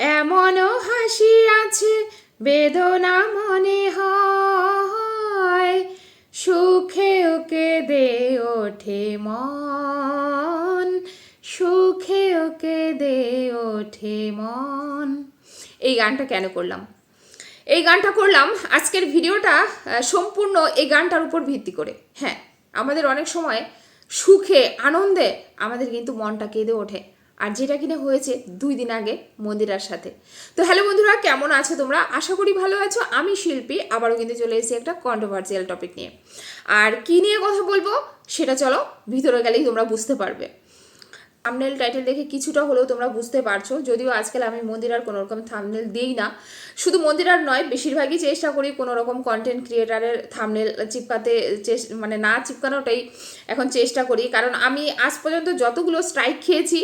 এমনও হাসি আছে বেদনা মনে হয়, সুখেও কেঁদে ওঠে মন, সুখেও কেঁদে ওঠে মন। এই গানটা কেন করলাম? এই গানটা করলাম আজকের ভিডিওটা সম্পূর্ণ এই গানটার উপর ভিত্তি করে। হ্যাঁ, আমাদের অনেক সময় সুখে আনন্দে আমাদের কিন্তু মনটা কেঁদে ওঠে, আর যেটা কিনা হয়েছে 2 দিন আগে মন্দিরার সাথে। তো হ্যালো বন্ধুরা, কেমন আছো তোমরা? আশা করি ভালো আছো। আমি শিল্পী আবারও কিন্তু চলে এসেছি একটা কন্ট্রোভার্সিয়াল টপিক নিয়ে। আর কি নিয়ে কথা বলবো সেটা চলো ভিতরে গেলেই তোমরা বুঝতে পারবে। থাম্বনেল টাইটেল দেখে কিছুটা হলেও তোমরা বুঝতে পারছো, যদিও আজকাল আমি মন্দিরার কোনো রকম থাম্বনেল দিই না। শুধু মন্দিরার নয়, বেশিরভাগই চেষ্টা করি কোনো রকম কন্টেন্ট ক্রিয়েটারের থাম্বনেল চিপকাতে, মানে না চিপকানোটাই এখন চেষ্টা করি। কারণ আমি আজ পর্যন্ত যতগুলো স্ট্রাইক খেয়েছি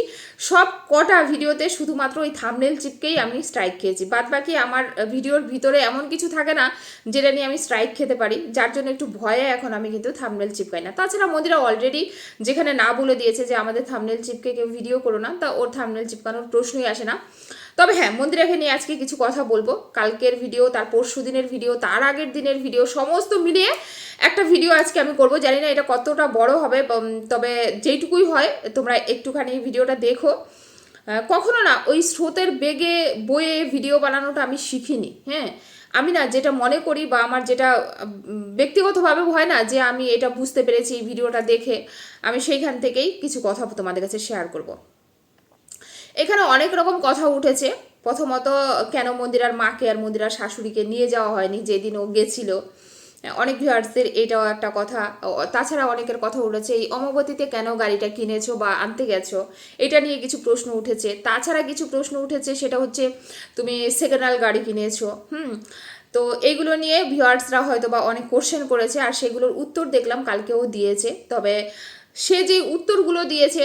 সব কটা ভিডিওতে শুধুমাত্র ওই থাম্বনেল চিপকেই আমি স্ট্রাইক খেয়েছি। বাদ বাকি আমার ভিডিওর ভিতরে এমন কিছু থাকে না যেটা নিয়ে আমি স্ট্রাইক খেতে পারি, যার জন্য একটু ভয়ে এখন আমি কিন্তু থাম্বনেল চিপকাই না। তাছাড়া মন্দিরা অলরেডি যেখানে না বলে দিয়েছে যে আমাদের থাম্বনেল চিপকে কেউ ভিডিও করো না, তা ওর থাম্বনেল চিপকানোর প্রশ্নই আসে না। তবে হ্যাঁ, মন্দিরাকে নিয়ে আজকে কিছু কথা বলবো। কালকের ভিডিও, তার পরশু দিনের ভিডিও, তার আগের দিনের ভিডিও সমস্ত মিলিয়ে একটা ভিডিও আজকে আমি করব। জানি না এটা কতটা বড় হবে, তবে যেইটুকুই হয় তোমরা একটুখানি ভিডিওটা দেখো। কখনো না ওই স্রোতের বেগে বয়ে ভিডিও বানানোটা আমি শিখিনি। হ্যাঁ, আমি না যেটা মনে করি বা আমার যেটা ব্যক্তিগতভাবে হয় না যে আমি এটা বুঝতে পেরেছি এই ভিডিওটা দেখে, আমি সেইখান থেকেই কিছু কথা তোমাদের কাছে শেয়ার করব। এখানে অনেক রকম কথা উঠেছে। প্রথমত, কেন মন্দিরার মাকে আর মন্দিরার শাশুড়িকে নিয়ে যাওয়া হয়নি যেদিন ও গেছিল। অনেক ভিউয়ার্সদের এটাও একটা কথা। তাছাড়া অনেকের কথা উঠেছে এই অমাবতীতে কেন গাড়িটা কিনেছো বা আনতে গেছো, এটা নিয়ে কিছু প্রশ্ন উঠেছে। তাছাড়া কিছু প্রশ্ন উঠেছে, সেটা হচ্ছে তুমি সেকেন্ড হ্যান্ড গাড়ি কিনেছো। তো এইগুলো নিয়ে ভিউয়ার্সরা হয়তো বা অনেক কোশ্চেন করেছে, আর সেগুলোর উত্তর দেখলাম কালকেও দিয়েছে। তবে সে যে উত্তরগুলো দিয়েছে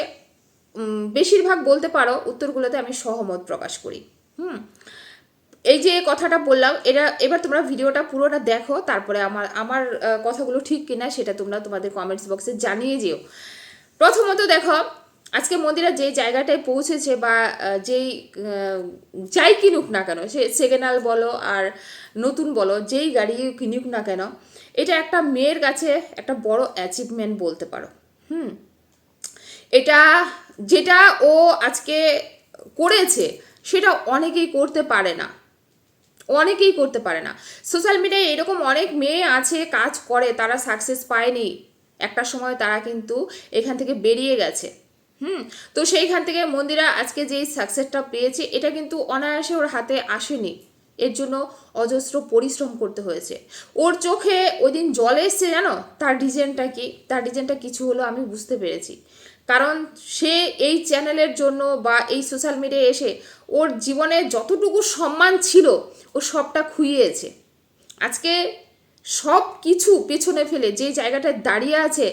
বেশিরভাগ বলতে পারো উত্তরগুলোতে আমি সহমত প্রকাশ করি। এই যে কথাটা বললাম, এবার তোমরা ভিডিওটা পুরোটা দেখো, তারপরে আমার কথাগুলো ঠিক কিনা সেটা তোমরা তোমাদের কমেন্টস বক্সে জানিয়ে যেও। প্রথমত দেখো, আজকে মন্দিরা যে জায়গাটায় পৌঁছেছে বা যেই যাই কিনুক না কেন, সে সেকেন্ড হ্যান্ড বলো আর নতুন বলো, যেই গাড়ি কিনুক না কেন, এটা একটা মেয়ের কাছে একটা বড় অ্যাচিভমেন্ট বলতে পারো। এটা যেটা ও আজকে করেছে সেটা অনেকেই করতে পারে না, অনেকেই করতে পারে না। সোশ্যাল মিডিয়ায় এরকম অনেক মেয়ে আছে, কাজ করে, তারা সাকসেস পায়নি। একটা সময় তারা কিন্তু এখান থেকে বেরিয়ে গেছে। তো সেইখান থেকে মন্দিরা আজকে যেই সাকসেসটা পেয়েছে, এটা কিন্তু অনায়াসে ওর হাতে আসেনি। এর জন্য অজস্র পরিশ্রম করতে হয়েছে। ওর চোখে ওই দিন জল এসছে, জানো তার রিজনটা কি? তার রিজনটা কিছু হলো আমি বুঝতে পেরেছি। কারণ সে এই চ্যানেলের জন্য বা এই সোশ্যাল মিডিয়ায় এসে ওর জীবনে যতটুকু সম্মান ছিল ও সবটা খুইয়েছে। আজকে সব কিছু পেছনে ফেলে যে জায়গাটায় দাঁড়িয়ে আছে,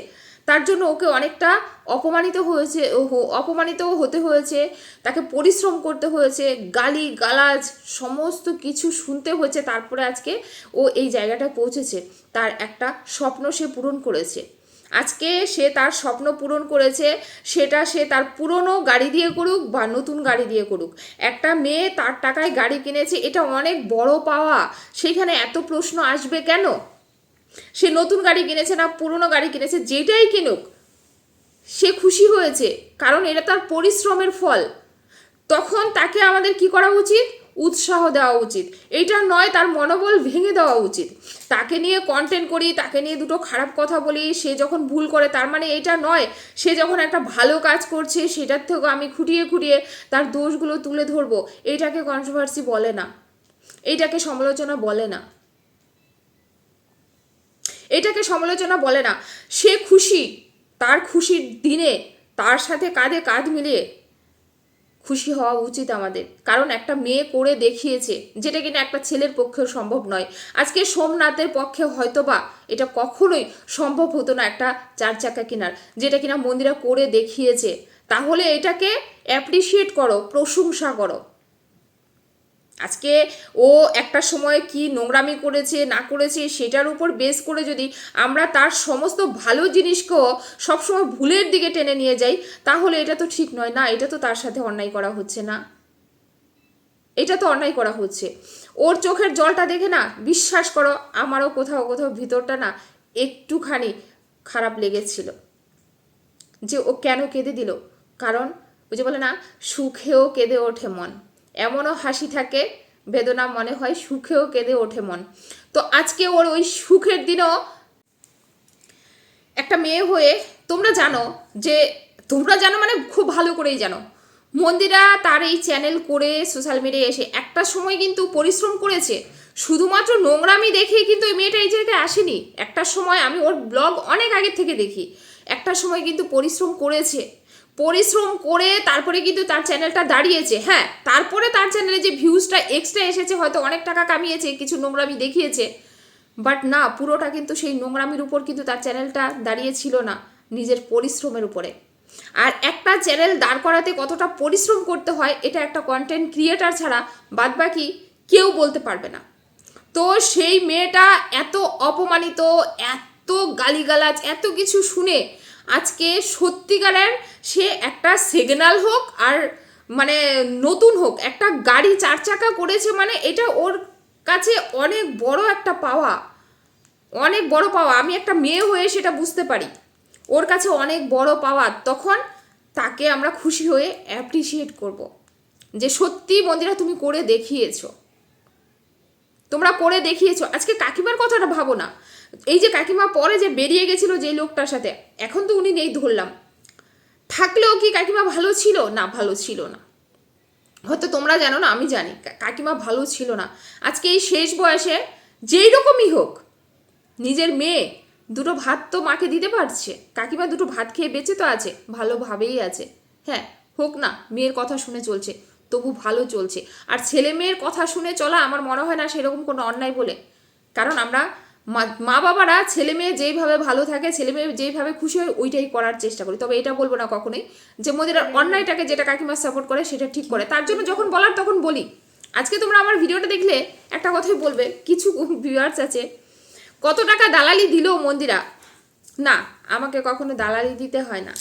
তার জন্য ওকে অনেকটা অপমানিতও হতে হয়েছে, তাকে পরিশ্রম করতে হয়েছে, গালি গালাজ সমস্ত কিছু শুনতে হয়েছে। তারপরে আজকে ও এই জায়গাটায় পৌঁছেছে। তার একটা স্বপ্ন সে পূরণ করেছে। আজকে সে তার স্বপ্ন পূরণ করেছে, সেটা সে তার পুরনো গাড়ি দিয়ে করুক বা নতুন গাড়ি দিয়ে করুক। একটা মেয়ে তার টাকায় গাড়ি কিনেছে, এটা অনেক বড় পাওয়া। সেইখানে এত প্রশ্ন আসবে কেন? সে নতুন গাড়ি কিনেছে না পুরনো গাড়ি কিনেছে, যেটাই কিনুক সে খুশি হয়েছে, কারণ এটা তার পরিশ্রমের ফল। তখন তাকে আমাদের কি করা উচিত? উৎসাহ দেওয়া উচিত। এইটা নয় তার মনোবল ভেঙে দেওয়া উচিত। তাকে নিয়ে কন্টেন্ট করি, তাকে নিয়ে দুটো খারাপ কথা বলি, সে যখন ভুল করে তার মানে এইটা নয় সে যখন একটা ভালো কাজ করছে সেটার থেকেও আমি খুঁটিয়ে খুঁটিয়ে তার দোষগুলো তুলে ধরবো। এইটাকে কন্ট্রোভার্সি বলে না, এইটাকে সমালোচনা বলে না, এটাকে সমালোচনা বলে না। সে খুশি, তার খুশির দিনে তার সাথে কাঁধে কাঁধ মিলিয়ে খুশি হওয়া উচিত আমাদের। কারণ একটা মেয়ে করে দেখিয়েছে, যেটা কিনা একটা ছেলের পক্ষেও সম্ভব নয়। আজকে সোমনাথের পক্ষে হয়তোবা এটা কখনোই সম্ভব হতো না একটা 4 চাকা কেনার, যেটা কিনা মন্দিরা করে দেখিয়েছে। তাহলে এটাকে অ্যাপ্রিসিয়েট করো, প্রশংসা করো। আজকে ও একটা সময় কি নোংরামি করেছে না করেছে সেটার উপর বেস করে যদি আমরা তার সমস্ত ভালো জিনিসকেও সবসময় ভুলের দিকে টেনে নিয়ে যাই, তাহলে এটা তো ঠিক নয় না, এটা তো তার সাথে অন্যায় করা হচ্ছে না। এটা তো অন্যায় করা হচ্ছে। ওর চোখের জলটা দেখে না, বিশ্বাস করো আমারও কোথাও কোথাও ভিতরটা না একটুখানি খারাপ লেগেছিল যে ও কেন কেঁদে দিল। কারণ ওই যে বলে না, সুখেও কেঁদে ওঠে মন, এমনও হাসি থাকে বেদনা মনে হয় সুখেও কেঁদে ওঠে মন। তো আজকে ওর ওই সুখের দিনও একটা মেয়ে হয়ে তোমরা জানো মানে খুব ভালো করেই জানো, মন্দিরা তার এই চ্যানেল করে সোশ্যাল মিডিয়ায় এসে একটা সময় কিন্তু পরিশ্রম করেছে। শুধুমাত্র নোংরামি দেখেই কিন্তু এই মেয়েটা এই জায়গায় আসেনি। একটা সময় আমি ওর ব্লগ অনেক আগে থেকে দেখি, একটা সময় কিন্তু পরিশ্রম করেছে, পরিশ্রম করে তারপরে কিন্তু তার চ্যানেলটা দাঁড়িয়েছে। হ্যাঁ, তারপরে তার চ্যানেলে যে ভিউজটা এক্সট্রা এসেছে, হয়তো অনেক টাকা কামিয়েছে, কিছু নোংরামি দেখিয়েছে, বাট না, পুরোটা কিন্তু সেই নোংরামির উপর কিন্তু তার চ্যানেলটা দাঁড়িয়েছিল না, নিজের পরিশ্রমের উপরে। আর একটা চ্যানেল দাঁড় করাতে কতটা পরিশ্রম করতে হয় এটা একটা কন্টেন্ট ক্রিয়েটার ছাড়া বাদবাকি কেউ বলতে পারবে না। তো সেই মেয়েটা এত অপমানিত, এত গালিগালাজ, এত কিছু শুনে আজকে সত্যিকারের সে একটা সিগন্যাল হোক আর মানে নতুন হোক, একটা গাড়ি 4 চাকা করেছে, মানে এটা ওর কাছে অনেক বড় একটা পাওয়া, অনেক বড় পাওয়া। আমি একটা মেয়ে হয়ে সেটা বুঝতে পারি, ওর কাছে অনেক বড় পাওয়া। তখন তাকে আমরা খুশি হয়ে অ্যাপ্রিসিয়েট করব যে সত্যি মন্দিরা তুমি করে দেখিয়েছো, তোমরা করে দেখিয়েছো। আজকে কাকিমার কথাটা ভাবো না, এই যে কাকিমা পরে যে বেরিয়ে গেছিল যে লোকটার সাথে, এখন তো উনি নেই ধরলাম, থাকলেও কি কাকিমা ভালো ছিল? না, ভালো ছিল না। হয়তো তোমরা জানো না, আমি জানি কাকিমা ভালো ছিল না। আজকে এই শেষ বয়সে যেই রকমই হোক, নিজের মেয়ে দুটো ভাত তো মাকে দিতে পারছে, কাকিমা দুটো ভাত খেয়ে বেঁচে তো আছে, ভালোভাবেই আছে। হ্যাঁ, হোক না, মেয়ের কথা শুনে চলছে, তবু ভালো চলছে। আর ছেলে মেয়ের কথা শুনে চলা আমার মনে হয় না সেরকম কোনো অন্যায় বলে। কারণ আমরা মা বাবারা ছেলে মেয়ে যেইভাবে ভালো থাকে, ছেলে মেয়ে যেইভাবে খুশি হয় ওইটাই করার চেষ্টা করি। তবে এটা বলবো না কখনোই যে মন্দিরের অন্যায়টাকে যেটা কাকিমা সাপোর্ট করে সেটা ঠিক করে, তার জন্য যখন বলার তখন বলি। আজকে তোমরা আমার ভিডিওটা দেখলে একটা কথাই বলবে, কিছু ভিউয়ার্স আছে কত টাকা দালালি দিল মন্দিরা, না আমাকে কখনো দালালি দিতে হয় না।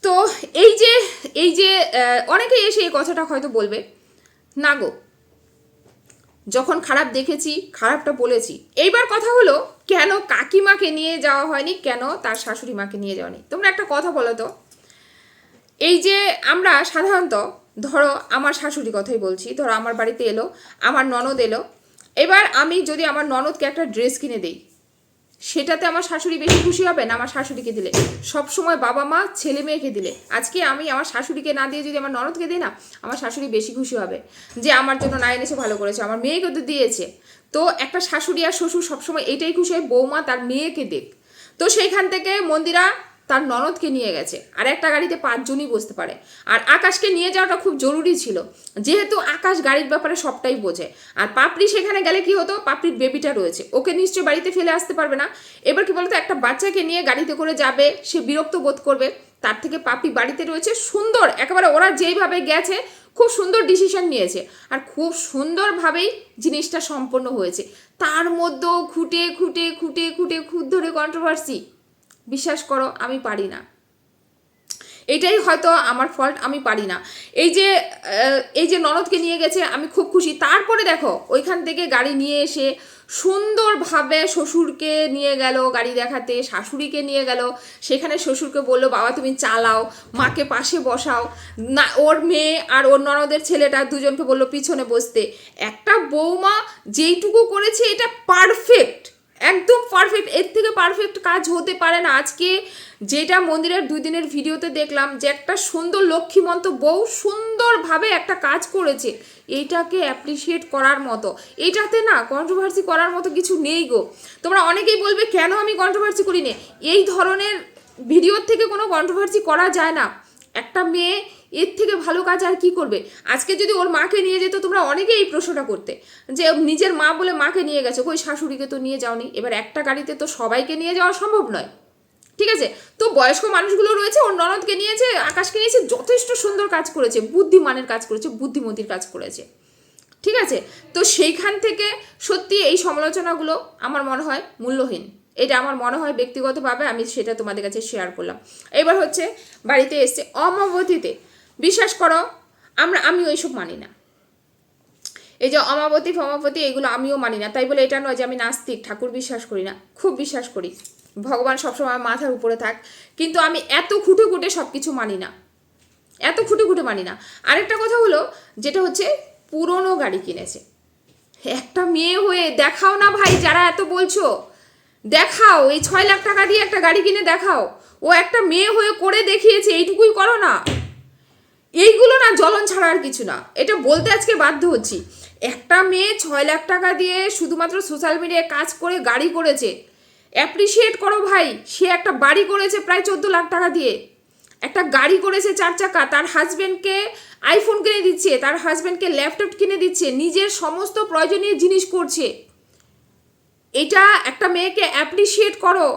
তো এই যে অনেকেই এসে এই কথাটা হয়তো বলবে, না গো, যখন খারাপ দেখেছি খারাপটা বলেছি। এইবার কথা হলো, কেন কাকিমাকে নিয়ে যাওয়া হয়নি, কেন তার শাশুড়ি মাকে নিয়ে যাওয়া নেই? তোমরা একটা কথা বলো তো, এই যে আমরা সাধারণত, ধরো আমার শাশুড়ি কথাই বলছি, ধরো আমার বাড়িতে এলো, আমার ননদ এলো, এবার আমি যদি আমার ননদকে একটা ড্রেস কিনে দিই, সেটাতে আমার শাশুড়ি বেশি খুশি হবে না আমার শাশুড়িকে দিলে? সবসময় বাবা মা ছেলে মেয়েকে দিলে, আজকে আমি আমার শাশুড়িকে না দিয়ে যদি আমার ননদকে দিই না, আমার শাশুড়ি বেশি খুশি হবে যে আমার জন্য না এনেছে, ভালো করেছে, আমার মেয়েকে তো দিয়েছে। তো একটা শাশুড়ি আর শ্বশুর সবসময় এইটাই খুশি হয়, বৌমা তার মেয়েকে দেখ। তো সেইখান থেকে মন্দিরা তার ননদকে নিয়ে গেছে, আর একটা গাড়িতে 5 জনই বসতে পারে। আর আকাশকে নিয়ে যাওয়াটা খুব জরুরি ছিল, যেহেতু আকাশ গাড়ির ব্যাপারে সবটাই বোঝে। আর পাপড়ি সেখানে গেলে কি হতো, পাপড়ির বেবিটা রয়েছে, ওকে নিশ্চয়ই বাড়িতে ফেলে আসতে পারবে না। এবার কি বলতো, একটা বাচ্চাকে নিয়ে গাড়িতে করে যাবে, সে বিরক্ত বোধ করবে। তার থেকে পাপড়ি বাড়িতে রয়েছে, সুন্দর একেবারে, ওরা যেইভাবে গেছে খুব সুন্দর ডিসিশন নিয়েছে, আর খুব সুন্দরভাবেই জিনিসটা সম্পন্ন হয়েছে। তার মধ্যেও খুঁটে খুঁটে খুঁটে খুঁটে খুদ ধরে কন্ট্রোভার্সি, বিশ্বাস করো আমি পারি না। এটাই হয়তো আমার ফল্ট, আমি পারি না। এই যে ননদকে নিয়ে গেছে আমি খুব খুশি। তারপরে দেখো ওইখান থেকে গাড়ি নিয়ে এসে সুন্দরভাবে শ্বশুরকে নিয়ে গেল গাড়ি দেখাতে, শাশুড়িকে নিয়ে গেল, সেখানে শ্বশুরকে বললো বাবা তুমি চালাও, মাকে পাশে বসাও না, ওর মেয়ে আর ওর ননদের ছেলেটা দুজনকে বললো পিছনে বসতে। একটা বৌমা যেইটুকু করেছে এটা পারফেক্ট, একদম পারফেক্ট, এর থেকে পারফেক্ট কাজ হতে পারে না। আজকে যেটা মন্দিরের 2 দিনের ভিডিওতে দেখলাম যে একটা সুন্দর লক্ষ্মীমন্ত বউ সুন্দরভাবে একটা কাজ করেছে, এইটাকে অ্যাপ্রিসিয়েট করার মতো, এইটাতে না কন্ট্রোভার্সি করার মতো কিছু নেই গো। তোমরা অনেকেই বলবে কেন আমি কন্ট্রোভার্সি করি না, এই ধরনের ভিডিওর থেকে কোনো কন্ট্রোভার্সি করা যায় না। একটা মেয়ে এর থেকে ভালো কাজ আর কি করবে? আজকে যদি ওর মাকে নিয়ে যেত, তোমরা অনেকেই এই প্রশ্নটা করতে যে নিজের মা বলে মাকে নিয়ে গেছো, কই শাশুড়িকে তো নিয়ে যাওনি। এবার একটা গাড়িতে তো সবাইকে নিয়ে যাওয়া সম্ভব নয়, ঠিক আছে? তো বয়স্ক মানুষগুলো রয়েছে, ওর ননদকে নিয়েছে, আকাশকে নিয়েছে, যথেষ্ট সুন্দর কাজ করেছে, বুদ্ধিমানের কাজ করেছে, বুদ্ধিমতির কাজ করেছে, ঠিক আছে? তো সেইখান থেকে সত্যি এই সমালোচনাগুলো আমার মনে হয় মূল্যহীন, এটা আমার মনে হয় ব্যক্তিগতভাবে, আমি সেটা তোমাদের কাছে শেয়ার করলাম। এবার হচ্ছে বাড়িতে এসছে অমাবতীতে, বিশ্বাস করো আমি ওইসব মানি না। এই যে অমাবতী ফমাবতী এগুলো আমিও মানি না। তাই বলে এটা নয় যে আমি নাস্তিক, ঠাকুর বিশ্বাস করি না, খুব বিশ্বাস করি, ভগবান সবসময় মাথার উপরে থাক, কিন্তু আমি এত খুঁটে খুঁটে সব কিছু মানি না, এত খুঁটে খুঁটে মানি না। আরেকটা কথা হলো যেটা হচ্ছে পুরনো গাড়ি কিনেছে একটা মেয়ে হয়ে, দেখাও না ভাই, যারা এত বলছো দেখাও, এই 6 লাখ টাকা দিয়ে একটা গাড়ি কিনে দেখাও। ও একটা মেয়ে হয়ে করে দেখিয়েছে, এইটুকুই করো না। এইগুলো না জ্বলন ছাড়া আর কিছু না, এটা বলতে আজকে বাধ্য হচ্ছি। একটা মেয়ে 6 লাখ টাকা দিয়ে শুধুমাত্র সোশ্যাল মিডিয়ায় কাজ করে গাড়ি করেছে, অ্যাপ্রিসিয়েট করো ভাই। সে একটা বাড়ি করেছে প্রায় 14 লাখ টাকা দিয়ে, একটা গাড়ি করেছে 4 চাকা, তার হাজব্যান্ডকে আইফোন কিনে দিচ্ছে, তার হাজব্যান্ডকে ল্যাপটপ কিনে দিচ্ছে, নিজের সমস্ত প্রয়োজনীয় জিনিস করছে। এটা একটা মেয়েকে অ্যাপ্রিসিয়েট করো,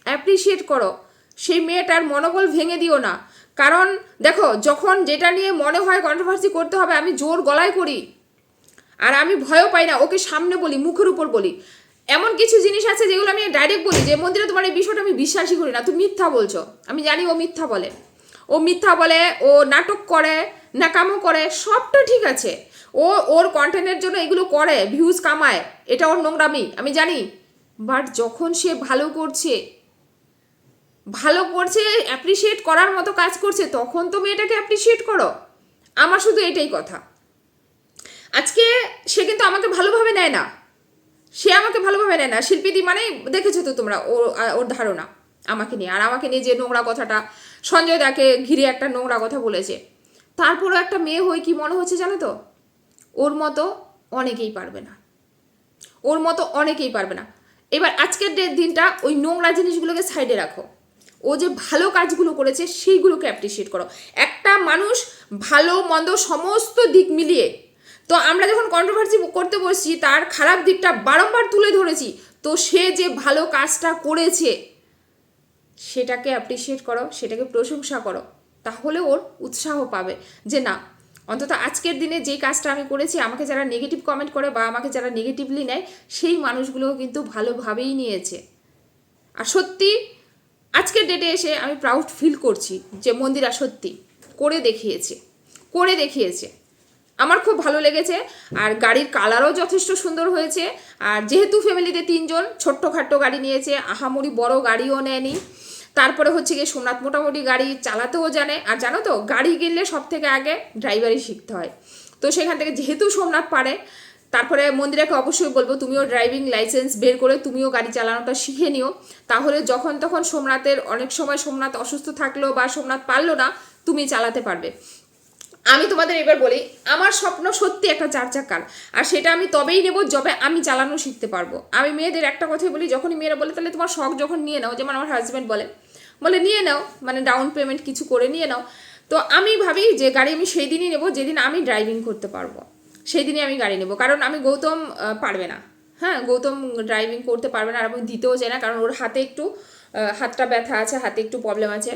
অ্যাপ্রিসিয়েট করো। সেই মেয়েটার মনোবল ভেঙে দিও না। কারণ দেখো, যখন যেটা নিয়ে মনে হয় কন্ট্রোভার্সি করতে হবে, আমি জোর গলায় করি, আর আমি ভয়ও পাই না। ওকে সামনে বলি, মুখের উপর বলি। এমন কিছু জিনিস আছে যেগুলো আমি ডাইরেক্ট বলি যে মন্দিরে তোমার এই বিষয়টা আমি বিশ্বাসই করি না, তুমি মিথ্যা বলছো। আমি জানি ও মিথ্যা বলে, ও মিথ্যা বলে, ও নাটক করে, নাকামো করে, সবটা ঠিক আছে। ও ওর কন্টেন্টের জন্য এগুলো করে, ভিউজ কামায়, এটা ওর নোংরামি, আমি জানি। বাট যখন সে ভালো করছে, ভালো করছে, অ্যাপ্রিসিয়েট করার মতো কাজ করছে, তখন তুমি এটাকে অ্যাপ্রিসিয়েট করো। আমার শুধু এটাই কথা। আজকে সে কিন্তু আমাকে ভালোভাবে নেয় না, সে আমাকে ভালোভাবে নেয় না। শিল্পীদি মানে দেখেছো তো তোমরা ওর ধারণা আমাকে নিয়ে, আর আমাকে নিয়ে যে নোংরা কথাটা সঞ্জয় দাকে ঘিরে একটা নোংরা কথা বলেছে। তারপরও একটা মেয়ে হয়ে কি মনে হচ্ছে জানো তো, ওর মতো অনেকেই পারবে না, ওর মতো অনেকেই পারবে না। এবার আজকের দিনটা ওই নোংরা জিনিসগুলোকে সাইডে রাখো, ও যে ভালো কাজগুলো করেছে সেইগুলোকে অ্যাপ্রিসিয়েট করো। একটা মানুষ ভালো মন্দ সমস্ত দিক মিলিয়ে, তো আমরা যখন কন্ট্রোভার্সি করতে বসছি তার খারাপ দিকটা বারংবার তুলে ধরেছি, তো সে যে ভালো কাজটা করেছে সেটাকে অ্যাপ্রিসিয়েট করো, সেটাকে প্রশংসা করো, তাহলে ওর উৎসাহ পাবে যে না, অন্তত আজকের দিনে যেই কাজটা আমি করেছি, আমাকে যারা নেগেটিভ কমেন্ট করে বা আমাকে যারা নেগেটিভলি নেয় সেই মানুষগুলোও কিন্তু ভালোভাবেই নিয়েছে। আর সত্যি আজকের ডেটে এসে আমি প্রাউড ফিল করছি যে মন্দিরা সত্যি করে দেখিয়েছে, করে দেখিয়েছে। আমার খুব ভালো লেগেছে। আর গাড়ির কালারও যথেষ্ট সুন্দর হয়েছে। আর যেহেতু ফ্যামিলিতে 3 জন, ছোট্টখাট্টো গাড়ি নিয়েছে, আহামরি বড় গাড়িও নেয়নি। তারপরে হচ্ছে গিয়ে সোমনাথ মোটামুটি গাড়ি চালাতেও জানে। আর জানো তো, গাড়ি কিনলে সব থেকে আগে ড্রাইভারই শিখতে হয়। তো সেখান থেকে যেহেতু সোমনাথ পারে, তারপরে মন্দিরাকে অবশ্যই বলবো তুমিও ড্রাইভিং লাইসেন্স বের করে তুমিও গাড়ি চালানোটা শিখে নিও। তাহলে যখন তখন সোমনাথের অনেক সময় সোমনাথ অসুস্থ থাকলো বা সোমনাথ পারলো না, তুমি চালাতে পারবে। আমি তোমাদের এবার বলি, আমার স্বপ্ন সত্যি একটা 4 চাকার, আর সেটা আমি তবেই নেব যবে আমি চালানো শিখতে পারবো। আমি মেয়েদের একটা কথাই বলি, যখনই মেয়েরা বলে তাহলে তোমার শখ যখন নিয়ে নাও, যেমন আমার হাজব্যান্ড বলে নিয়ে নাও, মানে ডাউন পেমেন্ট কিছু করে নিয়ে নাও। তো আমি ভাবি যে গাড়ি আমি সেই দিনই নেবো যেদিন আমি ড্রাইভিং করতে পারবো, সেই দিনই আমি গাড়ি নেবো। কারণ আমি গৌতম পারবে না, হ্যাঁ গৌতম ড্রাইভিং করতে পারবে না, আর আমি দিতেও চাই না, কারণ ওর হাতে একটু হাতটা ব্যথা আছে, হাতে একটু প্রবলেম আছে।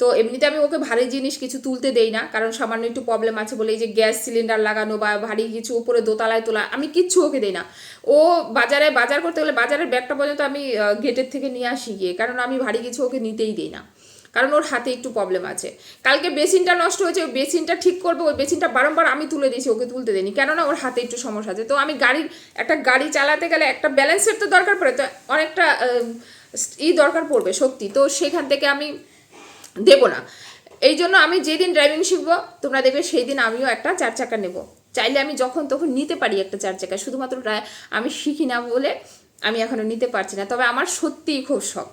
তো এমনিতে আমি ওকে ভারী জিনিস কিছু তুলতে দেই না, কারণ সামান্য একটু প্রবলেম আছে বলে। এই যে গ্যাস সিলিন্ডার লাগানো বা ভারী কিছু উপরে দোতলায় তোলা, আমি কিচ্ছু ওকে দেই না। ও বাজারে বাজার করতে গেলে বাজারের ব্যাগটা পর্যন্ত আমি গেটের থেকে নিয়ে আসি গিয়ে, কারণ আমি ভারী কিছু ওকে নিতেই দিই না, কারণ ওর হাতে একটু প্রবলেম আছে। কালকে বেসিনটা নষ্ট হয়েছে, ওই বেসিনটা ঠিক করবে, ওই বেসিনটা বারংবার আমি তুলে দিয়েছি, ওকে তুলতে দিইনি, কেননা ওর হাতে একটু সমস্যা আছে। তো আমি একটা গাড়ি চালাতে গেলে একটা ব্যালেন্সের তো দরকার পড়ে, তো অনেকটা দরকার পড়বে শক্তি, তো সেখান থেকে আমি দেবো না। এই জন্য আমি যেদিন ড্রাইভিং শিখবো তোমরা দেখবে সেই দিন আমিও একটা 4 চাকা নেব। চাইলে আমি যখন তখন নিতে পারি একটা 4 চাকা, শুধুমাত্র আমি শিখি না বলে আমি এখনও নিতে পারছি না। তবে আমার সত্যিই খুব শখ,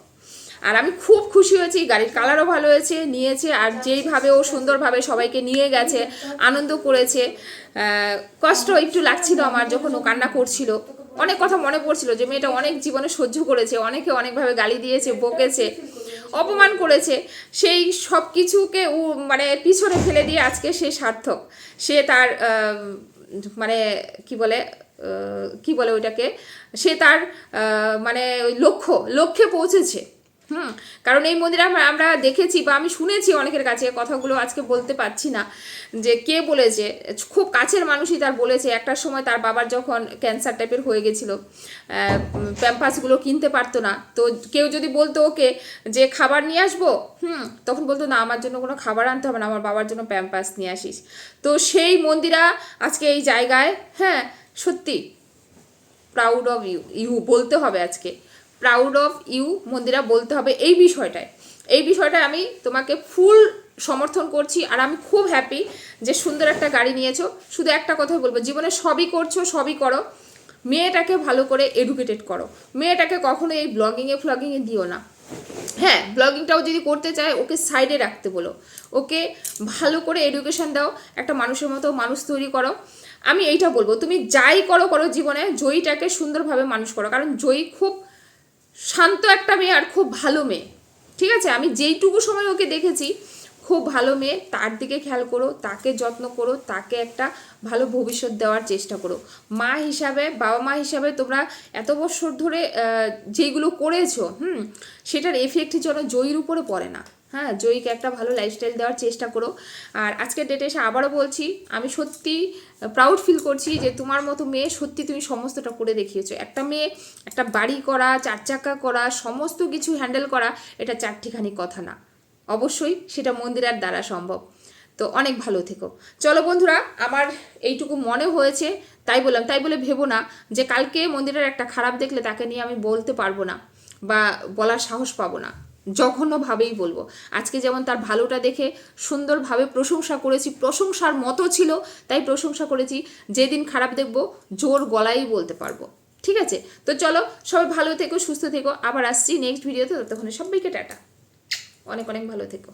আর আমি খুব খুশি হয়েছি। গাড়ির কালারও ভালো হয়েছে, নিয়েছে, আর যেইভাবে ও সুন্দরভাবে সবাইকে নিয়ে গেছে, আনন্দ করেছে। কষ্ট একটু লাগছিল আমার যখন ও কান্না করছিল, অনেক কথা মনে পড়ছিল যে মেয়েটা অনেক জীবনে সহ্য করেছে, অনেকে অনেকভাবে গালি দিয়েছে, বকেছে, অপমান করেছে, সেই সব কিছুকে ও মানে পিছনে ফেলে দিয়ে আজকে সে সার্থক। সে তার মানে কি বলে ওইটাকে, সে তার মানে ওই লক্ষ্যে পৌঁছেছে। কারণ এই মন্দিরে আমরা দেখেছি বা আমি শুনেছি অনেকের কাছে, কথাগুলো আজকে বলতে পারছি না যে কে বলেছে, খুব কাছের মানুষই তার বলেছে একটার সময় তার বাবার যখন ক্যান্সার টাইপের হয়ে গেছিলো, প্যাম্পাসগুলো কিনতে পারতো না, তো কেউ যদি বলতো ওকে যে খাবার নিয়ে আসবো, তখন বলতো না আমার জন্য কোনো খাবার আনতে হবে না, আমার বাবার জন্য প্যাম্পাস নিয়ে আসিস। তো সেই মন্দিরা আজকে এই জায়গায়, হ্যাঁ সত্যি প্রাউড অফ ইউ, ইউ বলতে হবে আজকে, প্রাউড অফ ইউ মন্দিরা বলতে হবে এই বিষয়টায় আমি তোমাকে ফুল সমর্থন করছি। আর আমি খুব হ্যাপি যে সুন্দর একটা গাড়ি নিয়েছো। শুধু একটা কথা বলবো, জীবনে সবই করছো, সবই করো, মেয়েটাকে ভালো করে এডুকেটেড করো, মেয়েটাকে কখনো এই ফ্লগিংয়ে দিও না। হ্যাঁ, ব্লগিংটাও যদি করতে চায় ওকে সাইডে রাখতে বলো, ওকে ভালো করে এডুকেশন দাও, একটা মানুষের মতো মানুষ তৈরি করো। আমি এইটা বলবো, তুমি যাই করো জীবনে, জয়ীটাকে সুন্দরভাবে মানুষ করো, কারণ জয়ী খুব শান্ত একটা মেয়ে আর খুব ভালো মেয়ে, ঠিক আছে? আমি যেইটুকু সময় ওকে দেখেছি খুব ভালো মেয়ে, তার দিকে খেয়াল করো, তাকে যত্ন করো, তাকে একটা ভালো ভবিষ্যৎ দেওয়ার চেষ্টা করো। মা হিসাবে, বাবা মা হিসাবে তোমরা এত বছর ধরে যেইগুলো করেছো, সেটার এফেক্ট যেন জয়ীর উপরে পড়ে না। হ্যাঁ, জয়ীকে একটা ভালো লাইফস্টাইল দেওয়ার চেষ্টা করো। আর আজকের ডেটে এসে আবারও বলছি, আমি সত্যি প্রাউড ফিল করছি যে তোমার মতো মেয়ে সত্যি তুমি সমস্তটা করে দেখিয়েছো। একটা মেয়ে একটা বাড়ি করা, 4 চাকা করা, সমস্ত কিছু হ্যান্ডেল করা, এটা চারটিখানি কথা না, অবশ্যই সেটা মন্দিরের দ্বারা সম্ভব। তো অনেক ভালো থেকো। চলো বন্ধুরা, আমার এইটুকু মনে হয়েছে তাই বললাম, তাই বলে ভেবো না যে কালকে মন্দিরের একটা খারাপ দেখলে তাকে নিয়ে আমি বলতে পারবো না বা বলার সাহস পাবো না, জঘন্যভাবেই বলবো। আজকে যেমন তার ভালোটা দেখে সুন্দরভাবে প্রশংসা করেছি, প্রশংসার মতো ছিল তাই প্রশংসা করেছি, যেদিন খারাপ দেখবো জোর গলায় বলতে পারবো। ঠিক আছে? তো চলো সবাই ভালো থেকো, সুস্থ থেকো, আবার আসছি নেক্সট ভিডিওতে, ততক্ষণে সবাইকে টাটা, অনেক অনেক ভালো থেকো।